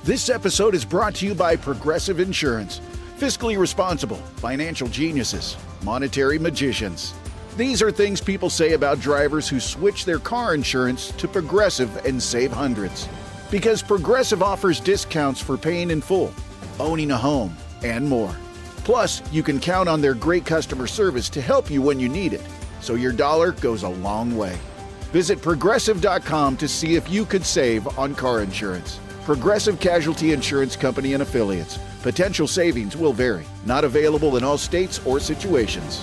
This episode is brought to you by Progressive Insurance. Fiscally responsible, financial geniuses, monetary magicians. These are things people say about drivers who switch their car insurance to Progressive and save hundreds. Because Progressive offers discounts for paying in full, owning a home, and more. Plus, you can count on their great customer service to help you when you need it, so your dollar goes a long way. Visit Progressive.com to see if you could save on car insurance. Progressive Casualty Insurance Company and Affiliates. Potential savings will vary. Not available in all states or situations.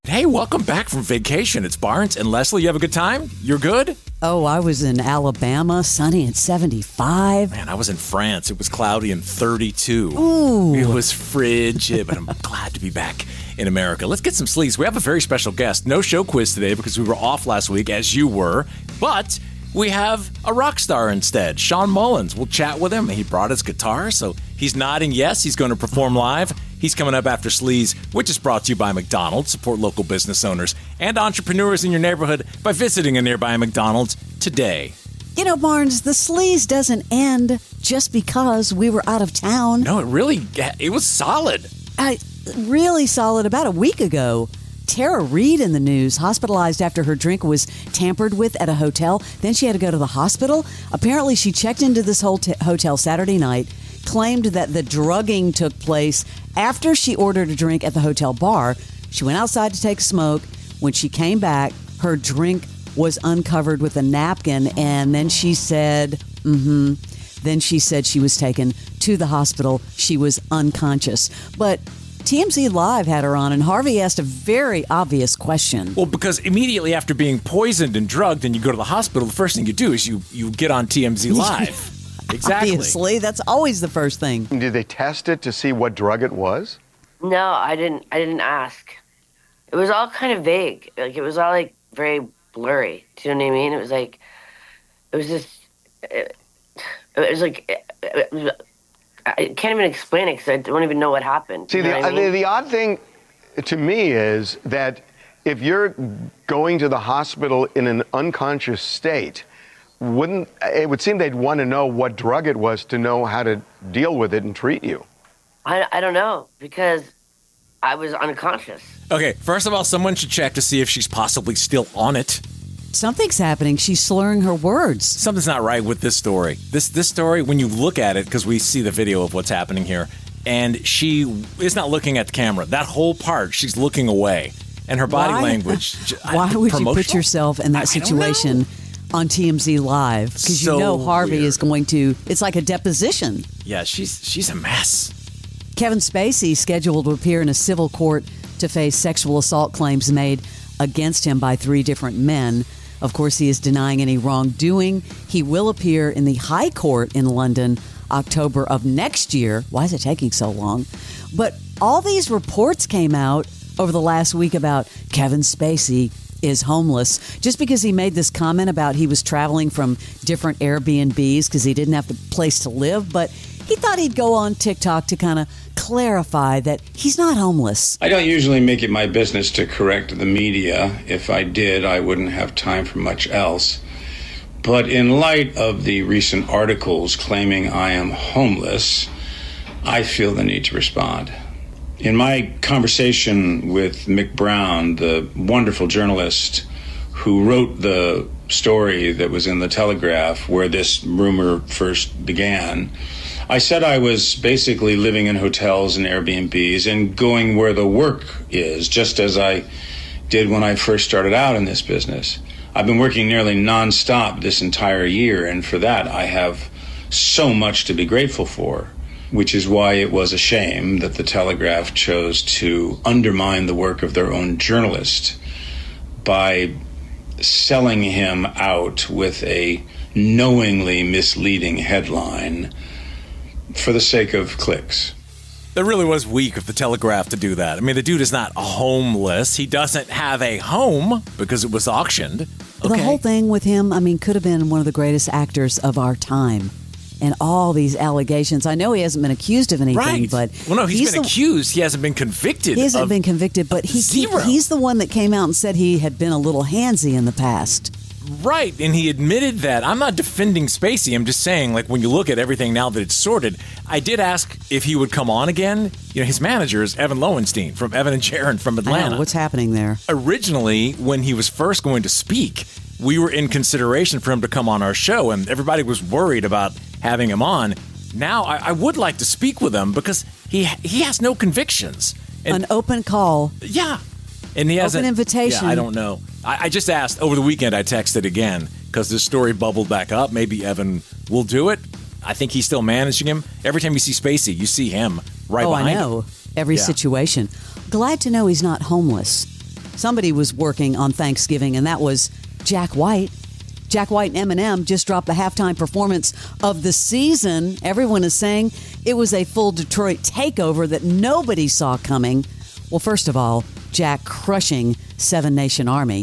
Hey, welcome back from vacation. It's Barnes and Leslie. You have a good time? You're good? Oh, I was in Alabama, sunny and 75. Man, I was in France. It was cloudy and 32. Ooh. It was frigid, but I'm glad to be back in America. Let's get some sleaze. We have a very special guest. No show quiz today because we were off last week, as you were, but we have a rock star instead, Sean Mullins. We'll chat with him. He brought his guitar, so he's nodding yes. He's going to perform live. He's coming up after Sleaze, which is brought to you by McDonald's. Support local business owners and entrepreneurs in your neighborhood by visiting a nearby McDonald's today. You know, Barnes, the Sleaze doesn't end just because we were out of town. No, it was solid. Really solid. About a week ago, Tara Reid in the news, hospitalized after her drink was tampered with at a hotel. Then she had to go to the hospital. Apparently, she checked into this hotel Saturday night, claimed that the drugging took place after she ordered a drink at the hotel bar. She went outside to take a smoke. When she came back, her drink was uncovered with a napkin, and then she said, Then she said she was taken to the hospital. She was unconscious. But TMZ Live had her on, and Harvey asked a very obvious question. Well, because immediately after being poisoned and drugged and you go to the hospital, the first thing you do is you get on TMZ Live. Exactly. Obviously, that's always the first thing. Did they test it to see what drug it was? No, I didn't ask. It was all kind of vague. Like, it was all, like, very blurry. Do you know what I mean? It was like, I can't even explain it because I don't even know what happened. See, you know what I mean? the odd thing to me is that if you're going to the hospital in an unconscious state, it would seem they'd want to know what drug it was to know how to deal with it and treat you. I don't know, because I was unconscious. Okay, first of all, someone should check to see if she's possibly still on it. Something's happening. She's slurring her words. Something's not right with this story. This story, when you look at it, because we see the video of what's happening here, and she is not looking at the camera. That whole part, she's looking away. And her body language. Why would you put yourself in that situation on TMZ Live? Because you know Harvey is going to, it's like a deposition. Yeah, she's a mess. Kevin Spacey scheduled to appear in a civil court to face sexual assault claims made against him by 3 different men. Of course, he is denying any wrongdoing. He will appear in the High Court in London October of next year. Why is it taking so long? But all these reports came out over the last week about Kevin Spacey is homeless just because he made this comment about he was traveling from different Airbnbs because he didn't have the place to live. But he thought he'd go on TikTok to kind of clarify that he's not homeless. I don't usually make it my business to correct the media. If I did, I wouldn't have time for much else. But in light of the recent articles claiming I am homeless, I feel the need to respond. In my conversation with Mick Brown, the wonderful journalist who wrote the story that was in the Telegraph where this rumor first began, I said I was basically living in hotels and Airbnbs and going where the work is, just as I did when I first started out in this business. I've been working nearly nonstop this entire year, and for that I have so much to be grateful for, which is why it was a shame that the Telegraph chose to undermine the work of their own journalist by selling him out with a knowingly misleading headline for the sake of clicks. That really was weak of the Telegraph to do that. I mean, the dude is not homeless. He doesn't have a home because it was auctioned. Okay. The whole thing with him, I mean, could have been one of the greatest actors of our time. And all these allegations. I know he hasn't been accused of anything, right. But... Well, no, he's been accused. He hasn't been convicted. He hasn't been convicted, but he's the one that came out and said he had been a little handsy in the past. Right, and he admitted that. I'm not defending Spacey. I'm just saying, like, when you look at everything now that it's sorted, I did ask if he would come on again. You know, his manager is Evan Lowenstein from Evan and Sharon from I Atlanta. know, what's happening there? Originally, when he was first going to speak, we were in consideration for him to come on our show, and everybody was worried about having him on. Now, I would like to speak with him because he has no convictions. And, An open call. yeah. And he has Open invitation. Yeah, I don't know. I just asked over the weekend. I texted again because this story bubbled back up. Maybe Evan will do it. I think he's still managing him. Every time you see Spacey, you see him right behind I him. know. Every Yeah. situation. Glad to know he's not homeless. Somebody was working on Thanksgiving, and that was Jack White. Jack White and Eminem just dropped the halftime performance of the season. Everyone is saying it was a full Detroit takeover that nobody saw coming. Well, first of all, Jack crushing Seven Nation Army.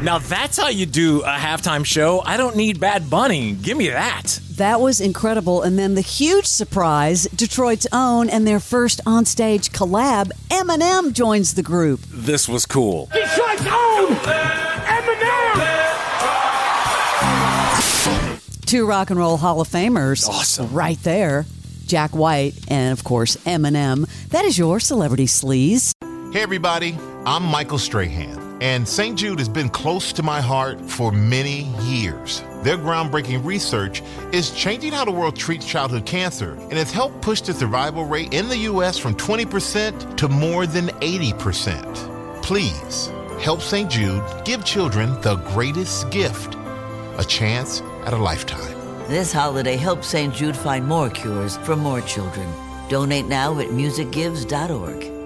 Now that's how you do a halftime show. I don't need Bad Bunny. Give me that. That was incredible. And then the huge surprise, Detroit's own and their first onstage collab, Eminem joins the group. This was cool. Detroit's own Eminem! Two Rock and Roll Hall of Famers. Awesome. Right there. Jack White and, of course, Eminem. That is your Celebrity Sleaze. Hey everybody, I'm Michael Strahan, and St. Jude has been close to my heart for many years. Their groundbreaking research is changing how the world treats childhood cancer and has helped push the survival rate in the U.S. from 20% to more than 80%. Please help St. Jude give children the greatest gift, a chance at a lifetime. This holiday, help St. Jude find more cures for more children. Donate now at musicgives.org.